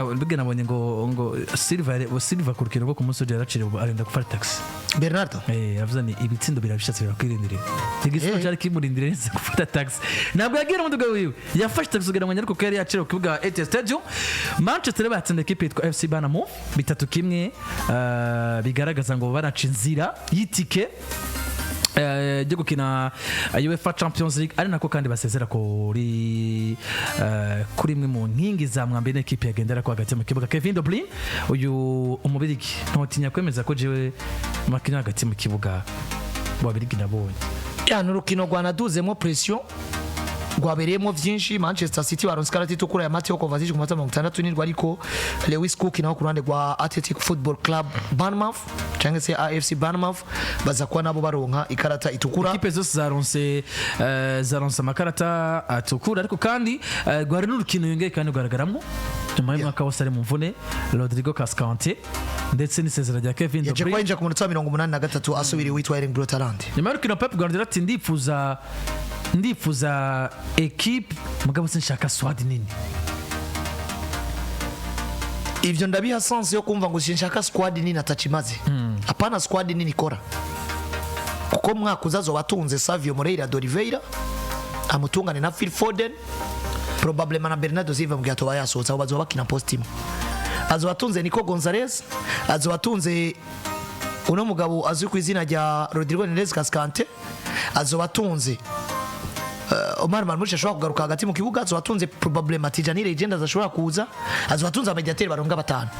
Mbega nabonye ngo Silva ku rukino rwo ku munsi yaracire arenda gufata taxi. Bernardo yavuze ni ibitsindo birabishatse birakwirindira. Igisoro cyari kimurindira neza gufata taxi. Ntabwo yagira umuduga wiwe. Yafashe taxi kugira ngo nyariko ko yari yacire ku kibuga AT Stadium. Manchester batsinda equipe yitwa FC Banamo 3-1 bigaragaza ngo baraca inzira y'itike yo gukina UEFA Champions League ari nako kandi basezera kuri imwe mu nkingi za mwambe n'equipe yagendera ko hagati mu kibuga. Kevin De Bruyne uyu umubirigi ntotinya kwemeza ko jewe makina hagati mu kibuga wabirigi nabonye n'urukino rwanaduzemo pression rwabereyemo byinshi. Manchester City baronse karate itukura ya Mateo Kovacic ku mata 67 ariko Lewis Cook naho ku ruhande rwa Athletic Football Club Bournemouth cyangwa se AFC Bournemouth baza kuba nabo baronka ikarata itukura. Ikipe zose zaronse amakarata atukura ariko kandi rwari n'urukino yongeye kandi rugaragaramo nyuma y'umwaka wose ari mu mvune Rodrigo Cascante ndetse n'isezera rya Kevin De Bruyne yaje ku munota 83 asubiriye witwa Erling Braut Haaland. Nyuma y'urukino Pep Guardiola ati ndifuza equipe mugabo sinshaka squad nini. Ivyo ndabiha sense yo kumva ngo sinshaka squad nini atachimaze. Hapana squad nini kora. Kuko mwaka uzazo batunze Savio Moreira d'Oliveira amutungane na Phil Foden probablement na Bernardo Silva mu gato bayasoza bazo bakina post team. Azo batunze Nico Gonzalez, azo batunze uno mugabo azwi ku izina rya Rodrigo Cascante, azo batunze Omar Marmoush ashobora kugaruka hagati mu kibuga, azo batunze probablement Tijani Legend azashobora kuza, azo batunze amediateur baronga batanu.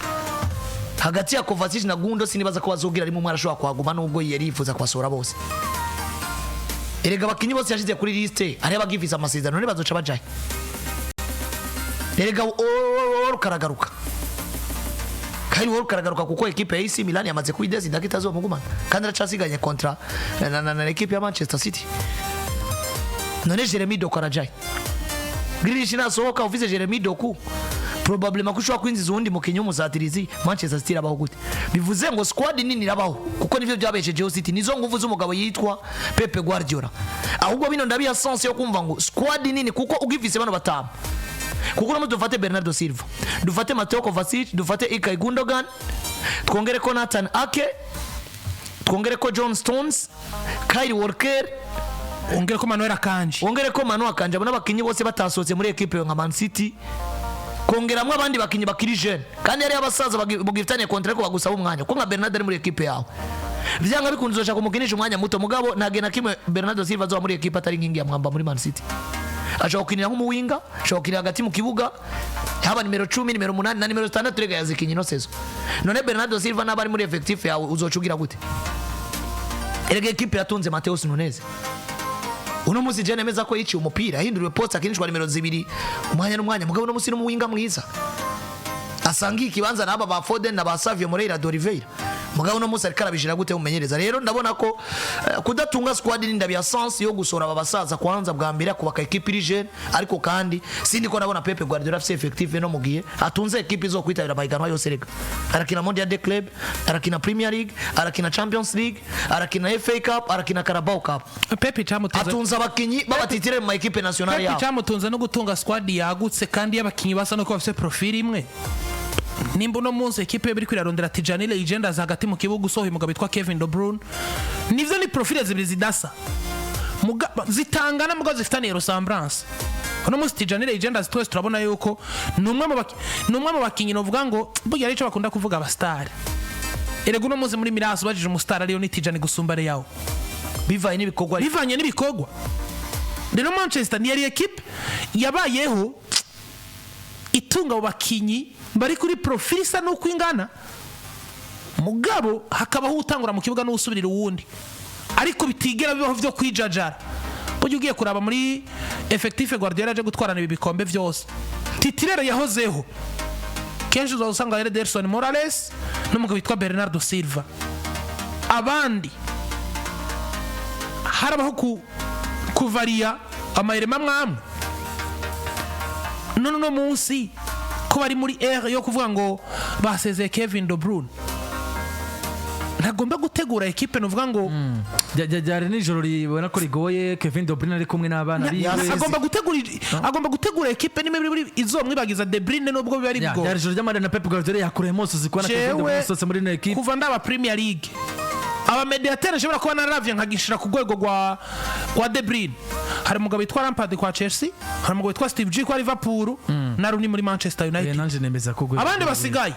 Hagati ya Kovacic na Gundo sinibaza ko bazogira ari mu mwara ashobora kwaguma nubwo yari yifuza kwasora bose. Erega bakinyi bose yashize kuri liste ari abagiviza amasezerano ne bazoca bajaye. Erega karagaruka. Kandi karagaruka kuko equipe ya AC Milan yamaze kuidezi ndakita zo mugumana. Kandi aracasiganye kontra na equipe ya Manchester City. None Jeremy Doku arajaye. Grealish nasohoka ufise Jeremy Doku probablement kushwa kwinjiza undi mukinyi umusatirizi Manchester City Irabaho gute. Bivuze ngo squad nini Irabaho kuko nivyo byabesheje City nizo nguvu z'umugabo yitwa Pep Guardiola. Ahubwo bino ndabiya sense yo kumva ngo squad nini kuko ugifise bano batanu. Kuko namu dufate Bernardo Silva, dufate Mateo Kovacic, dufate Ilkay Gundogan, twongere ko Nathan Ake, twongere ko John Stones, Kyle Walker, ongere ko Manuel Akanji, abona bakinyi bose batasohotse muri equipe yo nka Man City. Kongeramwe abandi bakinyi bakiri jeune kandi yari abasaza bugifitanye contract ko bagusaba umwanya ko nka Bernardo ari muri equipe yawe. Vyanga bikunze ushaka kumukinisha umwanya muto mugabo nagena kimwe Bernardo Silva zo muri equipe atari ngingi ya mwamba muri Man City. Ashobora kukinira nk'umuwinga, ashobora kukinira hagati mu kibuga, haba nimero 10, nimero 8 na nimero 6 rega yazikinyi no sezo. None Bernardo Silva nabari muri effective yawe uzocugira gute? Erega equipe yatunze Mateo Nunez. Uno musi jene meza ko yici umupira ahinduriwe post akinishwa nimero 2 umwanya n'umwanya mugabo no musi n'umuwinga mwiza. Asangi ikibanza naba ba Foden na ba Savio Moreira d'Oliveira. Mugabo no musi arikarabishira gute umenyereza. Rero ndabona ko kudatunga squad ni ndabya sense yo gusora abasaza kwanza bwa mbere kubaka equipe iri ariko kandi sindi ko nabona Pep Guardiola afise effective no mugiye atunze equipe zo kwitabira bayiganwa yose rega. Arakina Mondiale Club, arakina Premier League, arakina Champions League, arakina FA Cup, arakina Carabao Cup. Pep chamutunze atunza abakinyi babatitire mu equipe nationale yawe. Pep chamutunze no gutunga squad yagutse kandi y'abakinyi basa no ko bafise profile imwe. Nimba no munsi equipe biri kwirarondera Tijani Legend hagati mu kibuga usohoye mugabo bitwa Kevin De Bruyne. Nivyo ni profile zibiri zidasa. Zitangana mugabo zifitanye ressemblance. Ono munsi Tijani Legend twese turabona yuko numwe mu bakinyi novuga ngo burya arico bakunda kuvuga abastar. Erega uno munsi muri Milan bajije umustar ariyo ni Tijani gusumbare yawo. Bivanye n'ibikogwa. Rero Manchester ni yari equipe yabayeho itunga abo bakinyi bari kuri profile isa no kwingana mugabo hakabaho utangura mu kibuga no usubirira uwundi ariko bitigera bibaho byo kwijajara. Buryo ugiye kuraba muri effective Guardiola aje gutwarana ibi bikombe byose titirere yahozeho kenshi uzasanga Ederson Morales n'umugabo witwa Bernardo Silva. Abandi harabaho kuvaria amayirema mwamwe no munsi ko bari muri yo kuvuga ngo basezeye Kevin De Bruyne. ntagomba gutegura ekipe nuvuga ngo ryari nijoro ribona ko rigoye Kevin De Bruyne ari kumwe n'abana biwe agomba gutegura ekipe nimwe muri izomwibagiza De Bruyne nubwo biba ari bigoye ryari ijoro ry'amande na Pep Guardiola yakureye mose zikwana Kevin De Bruyne sose muri ekipe kuva ndaba Premier League aba mediateur ashobora kuba naravye nkagishira ku rwego rwa De Bruyne. Hari umugabo witwa Lampard kwa Chelsea, hari umugabo witwa Steve G kwa Liverpool, na Rooney muri Manchester United. Nanje nemeza ko abandi basigaye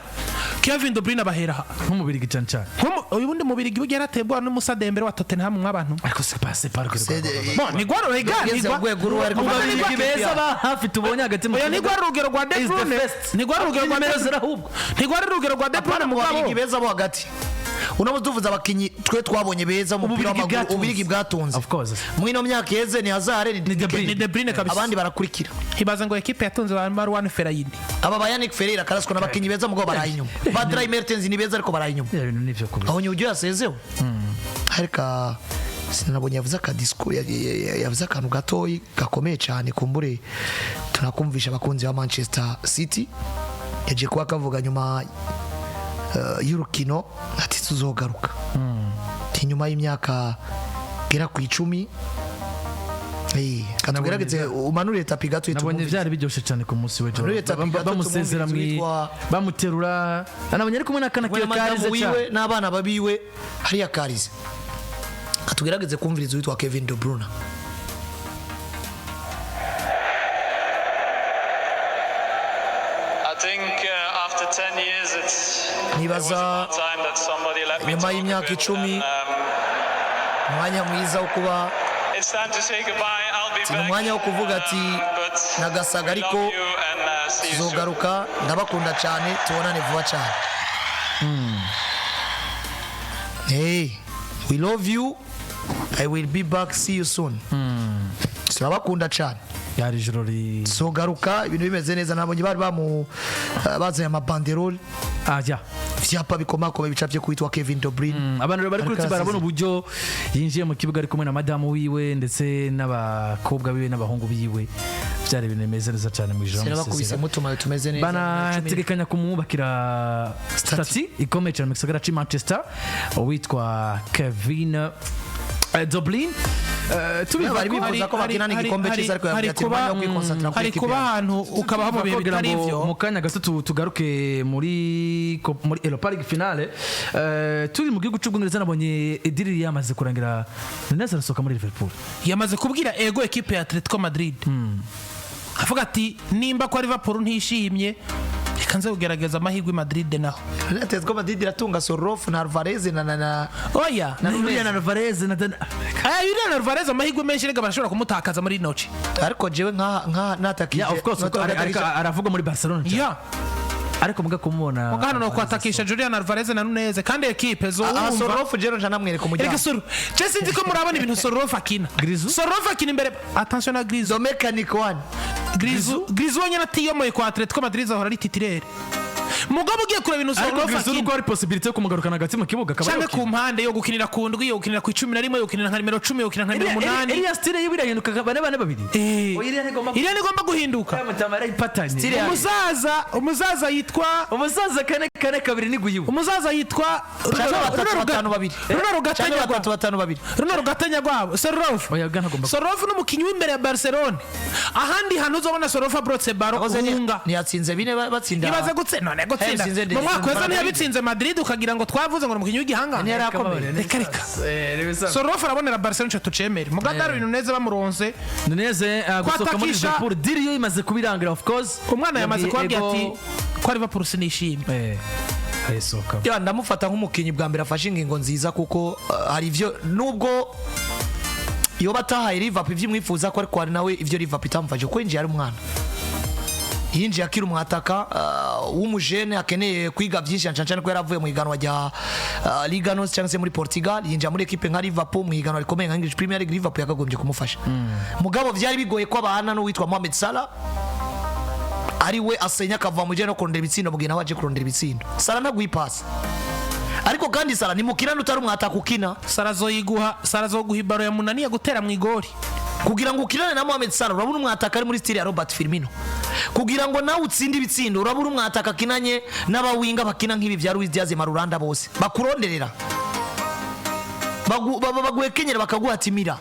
Kevin De Bruyne abahera nk'umubiri gicanca uyu bundi mubiri gibuge yaratebwa n'Musa Dembele wa Tottenham nk'abantu ariko c'est pas bon ni gwaro rega ni gwaro beza ba hafi tubonye hagati mu ni gwaro rugero rwa De Bruyne ni gwaro rugero rwa De Bruyne ni gwaro rugero rwa De Bruyne mugabo beza bo hagati unamuze tuvuza abakinyi twe twabonye beza mu mupira w'amaguru ubirigi bwatunze mwino myaka yeze ni Hazard ni De Bruyne kabisa abandi barakurikira hibaza ngo equipe yatunze ba Marwan Fellaini aba Yannick Ferreira karasiko n'abakinyi beza mugabo barayinyuma ba Dry Mertens ni beza ariko barayinyuma nivyo kubisa aho nyujyo yasezewe harika sinabonye yavuze akadisco yavuze akantu gatoyi gakomeye cyane kumbure tunakumvisha abakunzi ba Manchester City yaje kuba kavuga nyuma y'urukino ati tuzogaruka nyuma y'imyaka gera ku 10 kanagerageze umanure tapi gato nabonye byari biryoshe cyane ku munsi w'ejo bamusezera bamuterura nabonye ari kumwe n'akana kiyo karize cyane n'abana babiwe hariya karize katugerageze kumviriza witwa Kevin De Bruyne. Nibaza nyuma y'imyaka 10 umwanya mwiza wo kuba umwanya wo kuvuga ati nagasaga ariko tuzogaruka ndabakunda cyane tubonane vuba cyane. Hey, we love you, I will be back, see you soon. Turabakunda cyane yari joro sogaruka ibintu bimeze neza nabonye bari bazanye amabanderole vyapa bikomako bicapye kwitwa Kevin De Bruyne. Abantu bari kuri barabona uburyo yinjiye mu kibuga ari kumwe na madamu wiwe ndetse n'abakobwa biwe n'abahungu biwe byari ibintu bimeze neza cyane mu ijambo bakubise mutuma tumeze neza banategekanya kumwubakira stati ikomeye cyane mu gisagara ca Manchester witwa Kevin De Bruyne. Tubibari bifuza ko bakina n'igikombe cyiza ariko hari kuba ahantu ukabaho mu bihe bitari ivyo mu kanya gato tugaruke muri Europa League finale turi mu gihugu cy'Ubwongereza nabonye Ediri yamaze kurangira neza arasoka muri Liverpool yamaze kubwira ego equipe ya Atletico Madrid avuga ati nimba kwa Liverpool ntishimye kanze kugerageza amahirwe Madrid naho Atletico Madrid iratunga Sorof na Alvarez na oya na Julian Alvarez na Julian Alvarez amahirwe menshi rega barashobora kumutakaza muri noci ariko jewe nka natakije of course aravuga muri Barcelona ariko muga kumubona muga hano no kwatakisha Julian Alvarez na Nunez kandi equipe zo Sorof jero nja namwereka umujyana Chelsea ndiko murabona ibintu Sorof akina Sorof akina imbere attention na Griezmann mechanic one Griezmann nyana tiyomoye kwa Atletico Madrid ahora ari titulaire mugabo ugiye kureba ibintu Sorof akina ko ari possibility yo kumugarukana hagati mu kibuga kabari ku mpande yo gukinira ku ndwi yo gukinira ku 11 yo gukinira nka nimero 10 yo gukinira nka nimero 8 iriya style y'ibirahinduka bane babiri iriya nigomba guhinduka umuzaza yitwa kane kabiri ni guyiwe umuzaza yitwa Runo rugatanya gwabo Sorof n'umukinyi w'imbere ya Barcelona ahandi hantu uzobona Sorof abrotse baro kunga ntiyatsinze bine batsinda ibaze gutsinda mu mwaka wese ntiyabitsinze Madrid ukagira ngo twavuze ngo umukinyi w'igihanga reka Sorof arabonera Barcelona cyo tucemere mugadaro ibintu neza bamuronse neze gusoka muri Liverpool diriyo imaze kubirangira of course umwana yamaze kubabwira ati ko Liverpool sinishimye ayisoka ya ndamufata nk'umukinyi bwa mbere afashe ingingo nziza kuko hari ivyo nubwo iyo batahaye Liverpool ivyimwifuza ko ariko ari nawe ivyo Liverpool itamufashe ko inji yari umwana yinjiye akiri umwataka w'umujene akeneye kwiga byinshi cyane ko yaravuye mu higanwa rya Liga NOS cyangwa se muri Portugal yinjira muri equipe nka Liverpool mu higanwa rikomeye nka English Premier League Liverpool yakagombye kumufasha mugabo byari bigoye ko abana no witwa Mohamed Salah ari we asenya akava mu jene no kurondera ibitsindo bugina waje kurondera ibitsindo Salah ntagwipasa ariko kandi Salah ni mukina utari umwataka ukina Salah zoguha ibaro ya munani ya gutera mu igori kugira ngo ukirane na Mohamed Salah urabura umwataka ari muri style ya Robert Firmino kugira ngo nawe utsinde ibitsindo urabura umwataka kinanye n'abawinga bakina nk'ibi bya Luis Diaz Marulanda bose bakuronderera baguhekenyera bakaguhatimira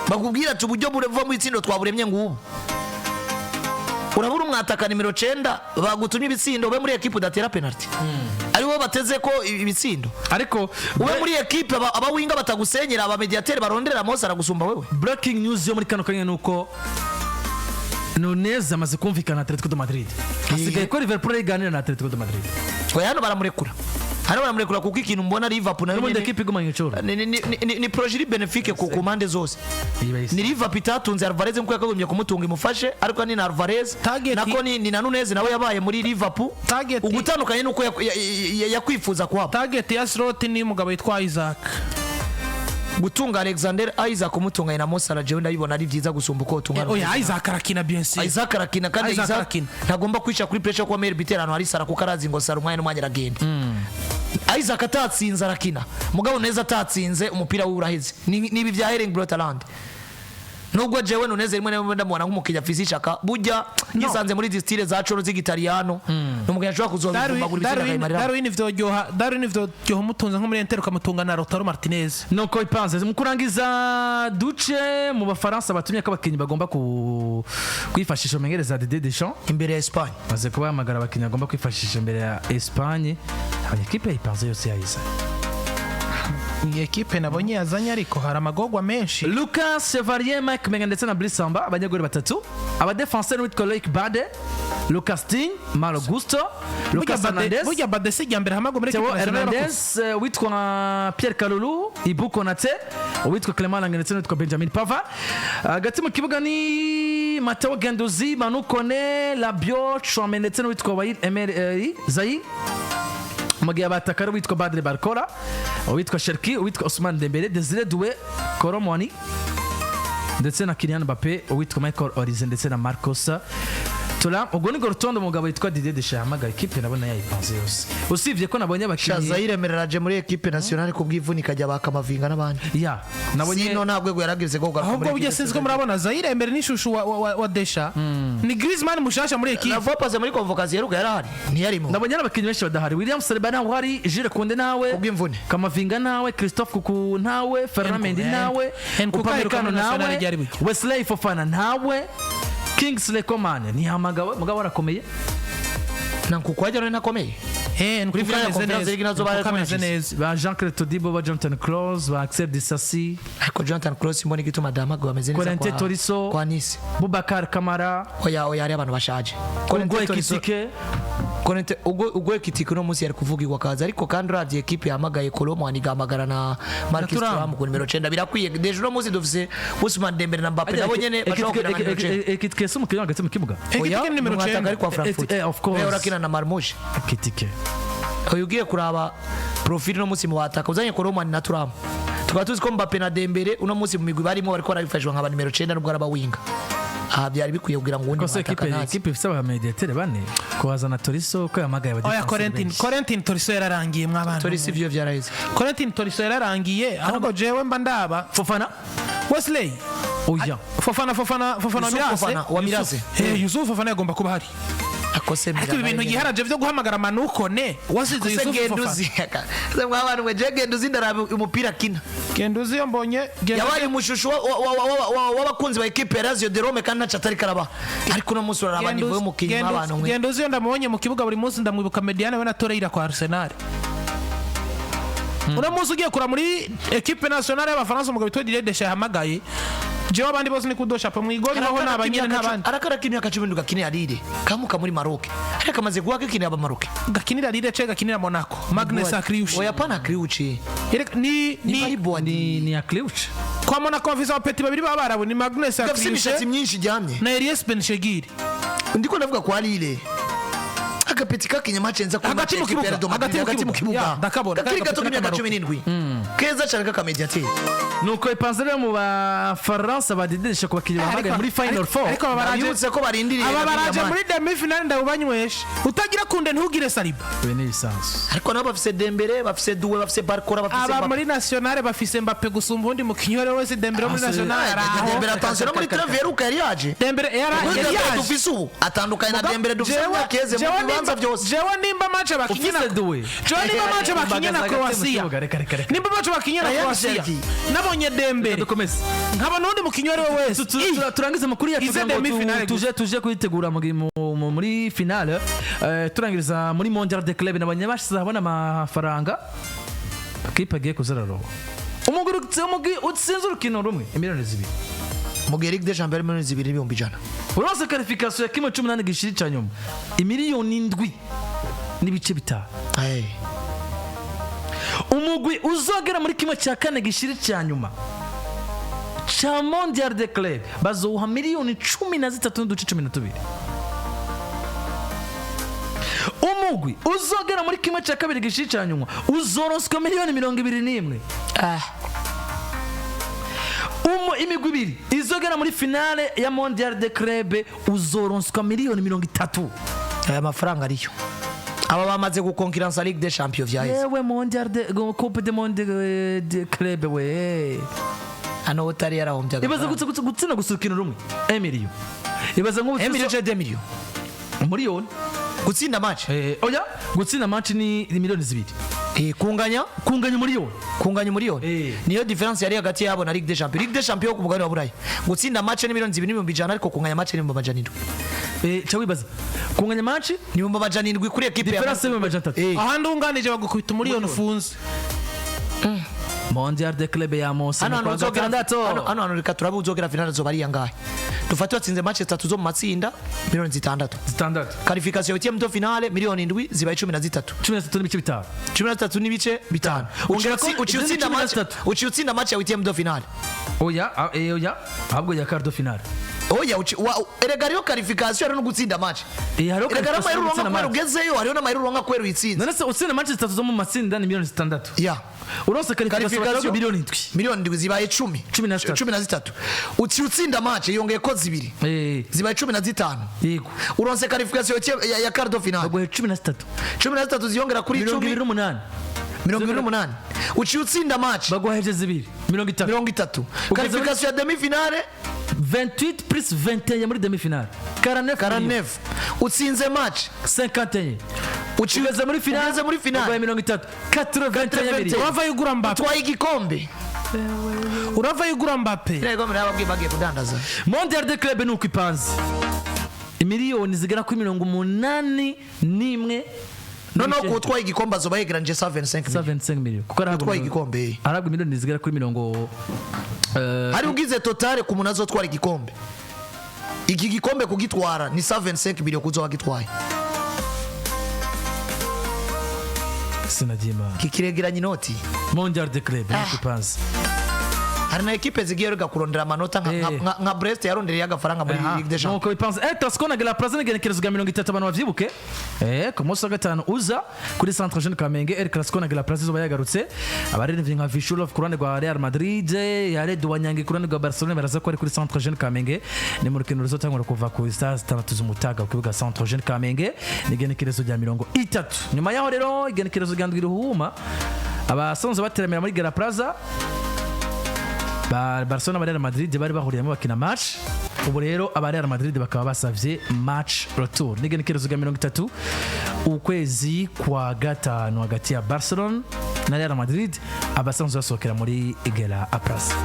bakubwira ati uburyo buva mu itsindo twaburemye ngubu urabura umwataka nimero 9 bagutumye ibitsindo ube muri equipe udatera penalty ari bo bateze ko ibitsindo ariko ube muri equipe aba winga batagusenyera aba mediateur barondera Mose aragusumba wewe. Breaking news yo muri kano kanya nuko Nunez amaze kumvikana na Atletico de Madrid asigaye ko Liverpool iganira na Atletico de Madrid. Oya hano baramurekura kuko ikintu mbona Liverpool nayo n'ubundi equipe igumanye icoro ni projet benefique ku komande zose. Ni Liverpool itatunze Alvarez nkuko yakagumye kumutunga imufashe ariko ni na Alvarez nako ni na Nunez nawe yabaye muri Liverpool ugutandukanye nuko yakwifuza kwa target ya slot ni mugabo yitwa Isaac gutunga Alexander Isaac umutunga na Mose araje ndabibona ari byiza gusumba uko tunga. Oya Isaac arakina bien sûr. Isaac arakina kandi Isaac ntagomba kwica kuri pressure kwa Meyer Biterano ari sara kuko arazi ngo sara umwanya n'umwanya aragenda. Isaac atatsinze arakina mugabo neza atatsinze umupira w'uraheze nibi bya Erling Brotherland nubwo jewe Nunez rimwe ndamubona nk'umukija fizishaka burya yisanze muri distile za coro z'Igitaliano n'umukija ashobora kuzobagura ibitsina Darwin ivyo ryoha mutunza nko muri Inter ukamutunga na Lautaro Martinez nuko ipanze mu kurangiza duce mu Bafaransa batumye ko abakinyi bagomba kwifashisha umengereza Didier Deschamps imbere ya Espagne maze kuba hamagara abakinyi bagomba kwifashisha imbere ya Espagne abanyekipe ipanze yose yayiza ni equipe nabonye yazanye ariko hari amagogwa menshi. Lucas Chevalier, Mike Menga ndetse na Brice Samba abanyagore batatu abadefenseur witwa Loic Bade, Lucas Digne, Malo Gusto, Lucas Hernandez, burya Bade sijya mbere hamago muri Theo Hernandez, witwa Pierre Kalulu, Ibu Konate, witwa Clement Lange ndetse witwa Benjamin Pavard. Gati mu kibuga ni Matteo Guendouzi, Manu Kone, Rabiot, Chouameni ndetse witwa Waïd Emery Zaïre. Mugiye abatakara witwa Badre Barcola, witwa Cherki, witwa Ousmane Dembele, Desire Doué, Koromwani ndetse na Kylian Mbappé, witwa Michael Olise ndetse na Marcos Thuram. Ubwo ni gorutondo umugabo witwa Didier Deschamps hamagara equipe nabona yayipanze yose. Usivye ko nabonye abakinyi Zaire mereraje muri equipe nationale ku bw'ivunika ajya bakamavinga n'abandi. Ya, nabonye sino ntabwo yarageze ko garuka muri. Ahubwo byasinzwe murabona Zaire mbere n'ishushu wa Deschamps. Ni Griezmann mushasha muri equipe. Navo passe muri convocation yaruka yarahari. Ntiyarimo. Nabonye abakinyi benshi badahari. William Saliba nawe hari, Jules Koundé nawe, ku bw'imvune. Kamavinga nawe, Christophe Kuku nawe, Fernand Mendy nawe, Upamecano nawe, Wesley Fofana nawe, Kingsley Coman ni hamagawe mugabo arakomeye nankukwaje rero nakomeye nkukameze neza ba Jean-Claude Todibo ba Jonathan Kroos ba Axel Disasi ariko Jonathan Kroos mbona igituma damaga bameze neza Corentin Tolisso kwa Nice Boubacar Kamara oya ari abantu bashaje Corentin Tolisso Ugo Ekitike no musi yari kuvugirwa kaza ariko kandi uravye equipe yamagaye Koromwani gamagara na Marcus Thuram ku numero 9 birakwiye deje no musi dufise Ousmane Dembele na Mbappé nabo nyene bashobora Ekitike so mukino hagati mu kibuga Ekitike ni numero 9 ari kwa Frankfurt of course urakina na Marmouche Ekitike ugiye kuraba profile no musi mu wataka uzanye Koromwani na Thuram tukaba tuzi ko Mbappé na Dembele uno musi mu migwi barimo bariko barabifashwa nk'aba numero 9 nubwo araba winga byari bikwiye kugira ngo undi equipe ifite aba mediateur bane kuwazana Tolisso ko yamagaye oya Corentin Tolisso yararangiye mwabana Tolisso ivyo vyaraheze Corentin Tolisso yararangiye ahubwo jewe mba ndaba Fofana Wesley oya Fofana wa Mirase Yusuf Fofana yagomba kuba hari akose mbira ariko ibintu giharaje byo guhamagara Manukone wasize Yusuf Fofana mwabana mwe Genduzi ndarabe umupira kina Genduzi yombonye yabaye umushushu w'abakunzi ba equipe Lazio de Rome kandi nacatari karaba ariko no musi uraraba nivo y'umukinyi mwabana mwe Genduzi ndamubonye mu kibuga buri munsi ndamwibuka Mediane we na Torreira kwa Arsenal Una musi ugiye kura muri equipe nationale y'Abafaransa umugabo witwa Didier Deschamps hamagaye jewe abandi bose ni kudosha pa mwigori naho nabanyene ntabandi arakara kintu yakacibindu gakinira Lille kamuka muri Maroc ariko amaze guha gakinira aba Maroc gakinira Lille ce gakinira Monaco Magnus Akriushi oya pana Akriushi ni Akriushi kwa Monaco afisa abapeti babiri babarabu ni Magnus Akriushi imishatsi myinshi jamye na Elias Benchegiri ndiko ndavuga kwa Lille agapeti kakinyama cenza ku hagati mu kibuga ndakabona kari gato kimyaka 17 keza cyane kakamediateur nuko ipanzere mu Bafaransa badidisha ku bakiriya bahagaye muri final 4 ariko babaraje ko barindiriye ababaraje muri demi final ndabubanywesha utagira kunde ntugire Saliba bene lisansi ariko nabo bafise Dembele bafise Doué bafise Barcola bafise aba muri nationale bafise Mbappé gusumba undi mukinyi wese Dembele muri nationale araho Dembele attention muri transfer uka yari yaje Dembele yari dufise ubu atandukanye na Dembele dufise keze mu bibanza byose jewe nimba match bakinyina Ufise duwe. jewe nimba match bakinyina Mbagaza Croatia hagati mu kibuga, reka. nimba match bakinyina Aya Croatia Sergi. nabonye Dembele dukomeze nkabona undi mukinyi ari we wese turangiza amakuru yacu Ize kugira ngo demi-finale tuje kuyitegura muri finale turangiriza muri Mondiale de Club nabanye bashize habona amafaranga kipe agiye kuzararo umugwi utsinze urukino rumwe miliyoni 2 mu gihe Ligue des Champions miliyoni 2,100 urose qualification ya kimwe 18 gishiri ca nyuma imiliyoni 7 n'ibice bitanu umugwi uzogera muri kimwe cya kane gishiri cya nyuma cha Mondiale de Club bazoha miliyoni 13 n'uduce 12 umugwi uzogera muri kimwe cya kabiri gishiri cya nyuma uzoronswa miliyoni 21 imigwi ibiri izogera muri finale ya Mondiale de Club uzoronswa miliyoni 30 aya mafaranga ariyo aba bamaze gukonkiransa Ligue des Champions vyahise yewe Mondiale de Coupe de Monde de Club we hano utari yarahombye ibaza gutsina gusukina rumwe 1 million ibaza ngo 1 million 2 million miliyoni gutsinda match oya gutsinda match ni miliyoni 2 kunganya miliyoni niyo difference yari hagati yabo na Ligue des Champions ku mugabane wa Burayi gutsinda match ni miliyoni 2,100 ariko kunganya match ni 700 cha wibaza kunganya match ni 700 kuri equipe ya difference ni 300 ahandi unganije bagukubita miliyoni ufunze Mondiale de Club ya Mose hano reka turabe uzogera finale zo bari yangahe dufate watsinze match 3 zo mu matsinda miliyoni 6 qualification ya mto finale miliyoni 7 zibaye 13 13 n'ibice bitanu uciutsinda match ya mto finale oya ahubwo ya quart de finale oya erega ariyo qualification ari no gutsinda match erega n'amahirwe uronka ugezeyo hariyo n'amahirwe uronka kwera uyitsinze none se utsinda match 3 zo mu matsinda ni miliyoni 6 ya urose qualification miliyoni 7 zibaye 13 utsinda match yongeye ko zibiri zibaye 15 yego urose qualification ya quart de finale bagwe 13 ziyongera kuri 28 28 utsinda match bagwaheje zibiri 30 qualification ya demi finale 28 plus 21 muri demi finale 49 utsinze match 51 uciweze muri finale bagwaye 30 81 urava yugura Mbappe utwaye igikombe urava yugura Mbappe rego mwe nababwiye bagiye kudandaza Mondiale de Club nuko ipanze imiliyoni zigera kuri 81 noneho ko utwaye igikombe azoba yegeranje 75 million kuko utwaye igikombe arabwa miliyoni zigera kuri 70 hari ugize totale ku muntu azotwara igikombe iki gikombe kugitwara ni 75 million kuzoba gitwaye sinajima kikiregeranya inoti Mondiale de Club nuko ipanze hari na equipe zigiye ruga kurondera amanota nka Brest yarondereye agafaranga muri Ligue des Champions nuko ipanze Tascona la Plaza n'igenekerezo ga 30 abantu bavyibuke ku munsi wa gatanu uza kuri Centre Jeune Kamenge El Clasico na la Plaza zo yagarutse abaririmbyi nka Vishulov ku ruhande rwa Real Madrid yare Duwanyange ku ruhande rwa Barcelona baraza ko ari kuri Centre Jeune Kamenge ni mu rukino ruzotangura kuva ku saa 6 z'umutaga ku kibuga Centre Jeune Kamenge n'igenekerezo rya 30 nyuma yaho rero igenekerezo rya Ndwiruhuma abasonzo bateramira muri La Plaza Barcelona na Real Madrid bari bahuriyemo bakina match ubu rero aba Real Madrid bakaba basavye match retour n'igenekerezo rya 30 ukwezi kwa gatanu hagati ya Barcelona na Real Madrid abasanzwe basohokera muri La Plaza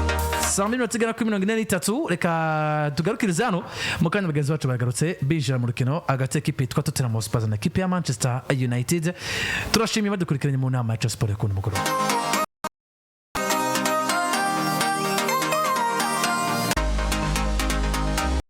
saa 2:43 reka tugarukirize hano mu kanya bagenzi bacu bagarutse binjira mu rukino hagati y'ekipe yitwa Tottenham Hotspur na ekipe ya Manchester United turashimiye badukurikiranye mu nama ya Sport ku mugoroba.